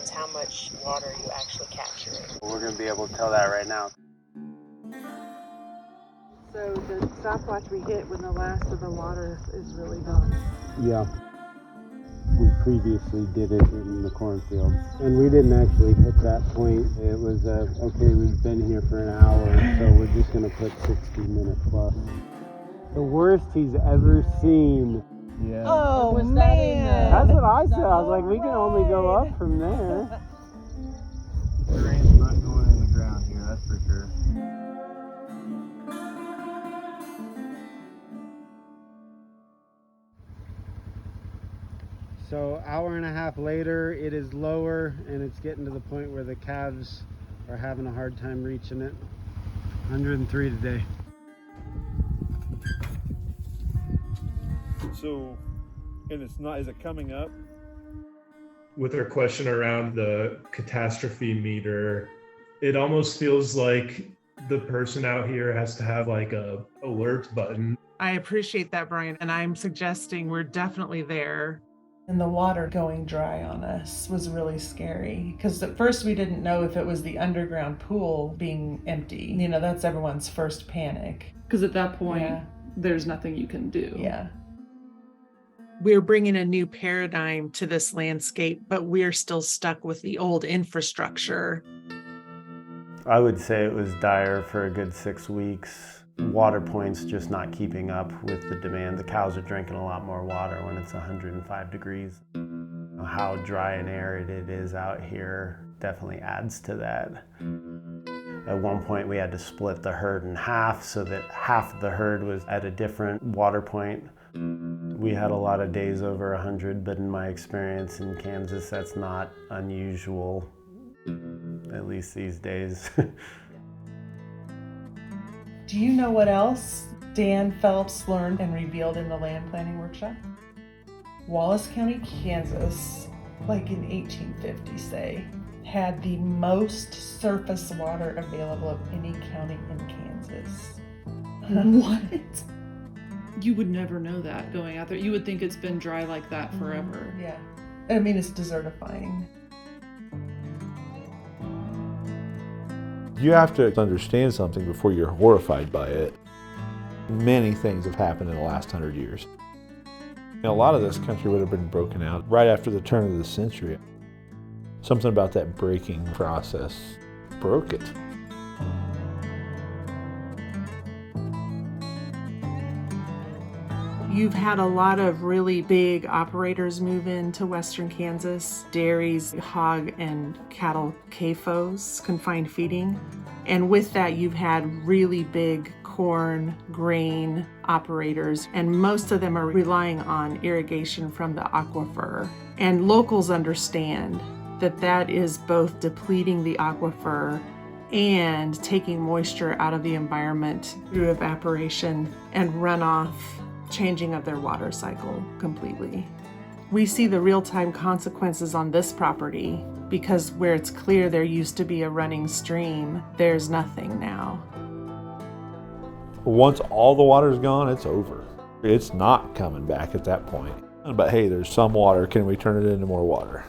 determines how much water you actually capturing. We're going to be able to tell that right now. So the stopwatch we hit when the last of the water is really gone. Yeah. We previously did it in the cornfield. And we didn't actually hit that point. It was, okay, we've been here for an hour, so we're just going to put 60 minute plus. The worst he's ever seen. Yeah. Oh, was man. That's what I said. I was like, we can only go up from there. The rain's not going in the ground here, that's for sure. So hour and a half later, it is lower and it's getting to the point where the calves are having a hard time reaching it. 103 today. So, and it's not, is it coming up? With our question around the catastrophe meter, it almost feels like the person out here has to have like a alert button. I appreciate that, Brian, and I'm suggesting we're definitely there. And the water going dry on us was really scary because at first we didn't know if it was the underground pool being empty. You know, that's everyone's first panic. Because at that point, Yeah. there's nothing you can do. Yeah. We're bringing a new paradigm to this landscape, but we're still stuck with the old infrastructure. I would say it was dire for a good 6 weeks. Water points just not keeping up with the demand. The cows are drinking a lot more water when it's 105 degrees. How dry and arid it is out here definitely adds to that. At one point we had to split the herd in half so that half of the herd was at a different water point. We had a lot of days over 100, but in my experience in Kansas, that's not unusual, at least these days. Do you know what else Dan Phelps learned and revealed in the land planning workshop? Wallace County, Kansas, like in 1850, say, had the most surface water available of any county in Kansas. What? You would never know that going out there. You would think it's been dry like that forever. Yeah. I mean, it's desertifying. You have to understand something before you're horrified by it. Many things have happened in the last 100 years. And a lot of this country would have been broken out right after the turn of the century. Something about that breaking process broke it. You've had a lot of really big operators move into Western Kansas, dairies, hog and cattle CAFOs, confined feeding. And with that, you've had really big corn, grain operators, and most of them are relying on irrigation from the aquifer. And locals understand that that is both depleting the aquifer and taking moisture out of the environment through evaporation and runoff, changing of their water cycle completely. We see the real-time consequences on this property because where it's clear there used to be a running stream, there's nothing now. Once all the water's gone, it's over. It's not coming back at that point. But hey, there's some water. Can we turn it into more water?